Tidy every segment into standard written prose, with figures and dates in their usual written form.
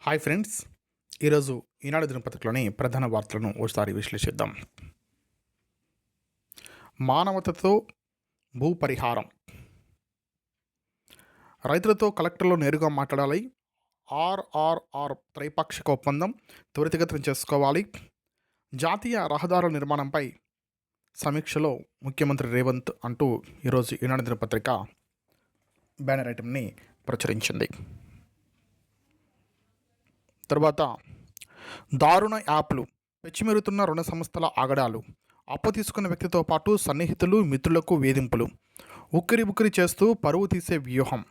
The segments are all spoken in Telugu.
హాయ్ ఫ్రెండ్స్, ఈరోజు ఈనాడు దినపత్రికలోని ప్రధాన వార్తలను ఒకసారి విశ్లేషిద్దాం. మానవతతో భూ పరిహారం. రైతులతో కలెక్టర్లు నేరుగా మాట్లాడాలి. ఆర్ఆర్ఆర్ త్రైపాక్షిక ఒప్పందం త్వరితగతిన చేసుకోవాలి. జాతీయ రహదారుల నిర్మాణంపై సమీక్షలో ముఖ్యమంత్రి రేవంత్ అంటూ ఈరోజు ఈనాడు దినపత్రిక బ్యానర్ ఐటమ్ని ప్రచురించింది. తర్వాత దారుణ యాప్లు, పెచ్చిమెరుతున్న రుణ సంస్థల ఆగడాలు, అప్పు తీసుకున్న వ్యక్తితో పాటు సన్నిహితులు మిత్రులకు వేధింపులు, ఉక్కిరి చేస్తూ పరువు తీసే వ్యూహం,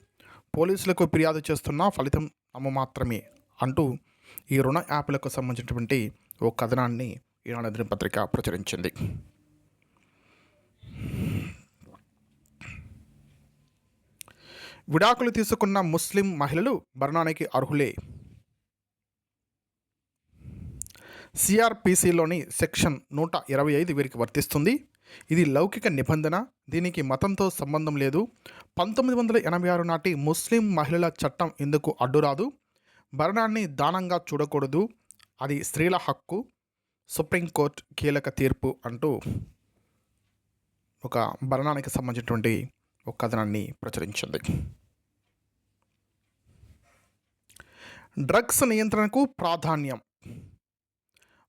పోలీసులకు ఫిర్యాదు చేస్తున్న ఫలితం మాత్రమే అంటూ ఈ రుణ యాప్లకు సంబంధించినటువంటి ఓ కథనాన్ని ఈనాడు దినపత్రిక ప్రచురించింది. విడాకులు తీసుకున్న ముస్లిం మహిళలు భరణానికి అర్హులే. సిఆర్పిసిలోని సెక్షన్ 125 వీరికి వర్తిస్తుంది. ఇది లౌకిక నిబంధన. దీనికి మతంతో సంబంధం లేదు. 1986 నాటి ముస్లిం మహిళల చట్టం ఇందుకు అడ్డురాదు. భరణాన్ని దానంగా చూడకూడదు, అది స్త్రీల హక్కు. సుప్రీంకోర్టు కీలక తీర్పు అంటూ ఒక భరణానికి సంబంధించినటువంటి ఒక కథనాన్ని ప్రచురించింది. డ్రగ్స్ నియంత్రణకు ప్రాధాన్యం.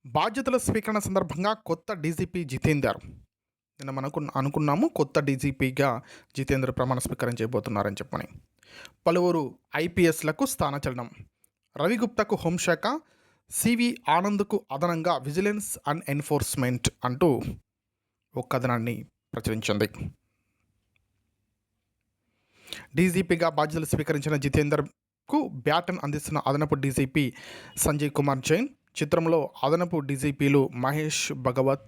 బాధ్యతల స్వీకరణ సందర్భంగా కొత్త డీజీపీ జితేందర్, నిన్న మనకు అనుకున్నాము కొత్త డీజీపీగా జితేందర్ ప్రమాణ స్వీకారం చేయబోతున్నారని చెప్పని. పలువురు ఐపీఎస్లకు స్థానచలనం. రవిగుప్తకు హోంశాఖ, సివి ఆనంద్కు అదనంగా విజిలెన్స్ అండ్ ఎన్ఫోర్స్మెంట్ అంటూ ఒక కథనాన్ని ప్రచురించింది. డీజీపీగా బాధ్యతలు స్వీకరించిన జితేందర్కు బ్యాటన్ అందిస్తున్న అదనపు డీజీపీ సంజయ్ కుమార్ జైన్. చిత్రంలో అదనపు డీజీపీలు మహేష్ భగవత్,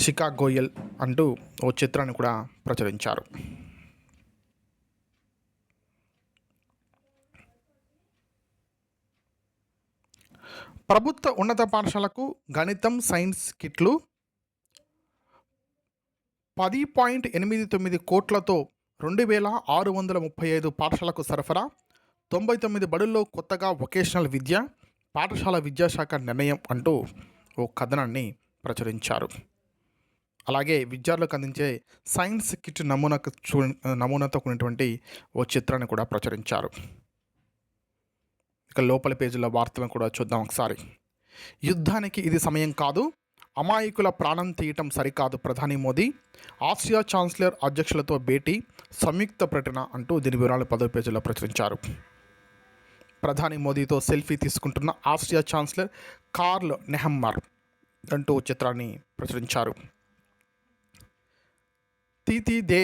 శిఖా గోయల్ అంటూ ఓ చిత్రాన్ని కూడా ప్రచురించారు. ప్రభుత్వ ఉన్నత పాఠశాలకు గణితం, సైన్స్ కిట్లు 10.89 కోట్లతో 2,635 పాఠశాలకు సరఫరా. 99 బడుల్లో కొత్తగా వొకేషనల్ విద్య, పాఠశాల విద్యాశాఖ నిర్ణయం అంటూ ఓ కథనాన్ని ప్రచురించారు. అలాగే విద్యార్థులకు అందించే సైన్స్ కిట్ నమూనాతో కూడినటువంటి ఓ చిత్రాన్ని కూడా ప్రచురించారు. ఇక లోపల పేజీల వార్తలను కూడా చూద్దాం ఒకసారి. యుద్ధానికి ఇది సమయం కాదు, అమాయకుల ప్రాణం తీయటం సరికాదు ప్రధాని మోదీ. ఆసియా ఛాన్సలర్ అధ్యక్షులతో భేటీ, సంయుక్త ప్రకటన అంటూ దీని వివరాలు 10వ పేజీలో ప్రచురించారు. ప్రధాని మోదీతో సెల్ఫీ తీసుకుంటున్న ఆస్ట్రియా ఛాన్సలర్ కార్ల్ నెహమ్మర్ అంటూ చిత్రాన్ని ప్రచురించారు. తీతీదే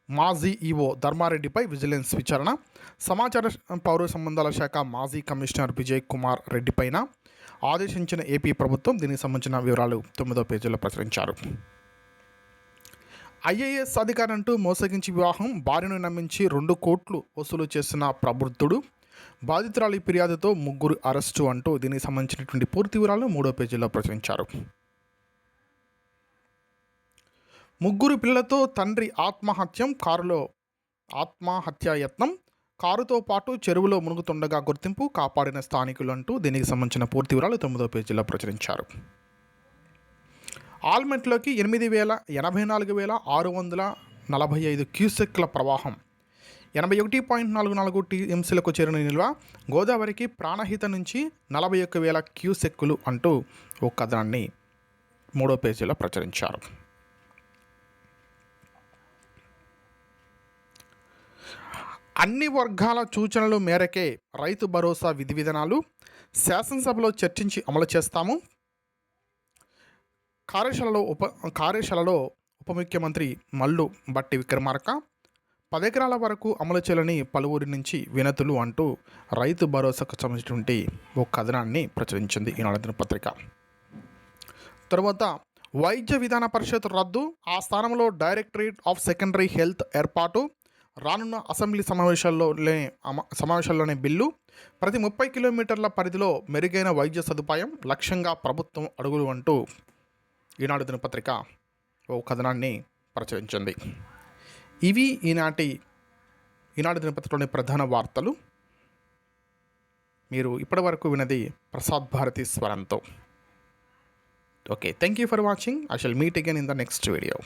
మాజీ ఈవో ధర్మారెడ్డిపై విజిలెన్స్ విచారణ. సమాచార పౌర సంబంధాల శాఖ మాజీ కమిషనర్ విజయ్ కుమార్ రెడ్డి పైన ఆదేశించిన ఏపీ ప్రభుత్వం. దీనికి సంబంధించిన వివరాలు 9వ పేజీలో ప్రచురించారు. ఐఏఎస్ అధికారి అంటూ మోసగించి వివాహం, భార్యను నమ్మించి 2 కోట్లు వసూలు చేసిన ప్రబుద్ధుడు, బాధితురాలి ఫిర్యాదుతో 3 అరెస్టు అంటూ దీనికి సంబంధించినటువంటి పూర్తి వివరాలు 3వ పేజీలో ప్రచురించారు. 3 పిల్లలతో తండ్రి ఆత్మహత్యాయత్నం, కారుతో పాటు చెరువులో మునుగుతుండగా గుర్తింపు, కాపాడిన స్థానికులు అంటూ దీనికి సంబంధించిన పూర్తి వివరాలు 9వ పేజీలో ప్రచురించారు. ఆల్మెట్లోకి 84,645 క్యూసెక్ల ప్రవాహం, 81.44 టీఎంసీలకు చేరిన నిల్వ. గోదావరికి ప్రాణహిత నుంచి 41,000 క్యూసెక్కులు అంటూ ఒక కథనాన్ని 3వ పేజీలో ప్రచురించారు. అన్ని వర్గాల సూచనల మేరకే రైతు భరోసా విధి విధానాలు శాసనసభలో చర్చించి అమలు చేస్తాము. కార్యశాలలో ఉప ముఖ్యమంత్రి మల్లు బట్టి విక్రమార్క. 10 ఎకరాల వరకు అమలు చేయాలని పలువురి నుంచి వినతులు అంటూ రైతు భరోసాకు సంబంధించినటువంటి ఒక కథనాన్ని ప్రచురించింది ఈనాడు దినపత్రిక. తర్వాత వైద్య విధాన పరిషత్ రద్దు, ఆ స్థానంలో డైరెక్టరేట్ ఆఫ్ సెకండరీ హెల్త్ ఏర్పాటు. రానున్న అసెంబ్లీ సమావేశాల్లోనే బిల్లు. ప్రతి 30 కిలోమీటర్ల పరిధిలో మెరుగైన వైద్య సదుపాయం లక్ష్యంగా ప్రభుత్వం అడుగులు అంటూ ఈనాడు దినపత్రిక ఓ కథనాన్ని ప్రచురించింది. ఇవి ఈనాడు దినపత్రికలోని ప్రధాన వార్తలు. మీరు ఇప్పటివరకు విన్నది ప్రసాద్ భారతి స్వరంతో. Okay, thank you for watching. I shall meet again in the next video.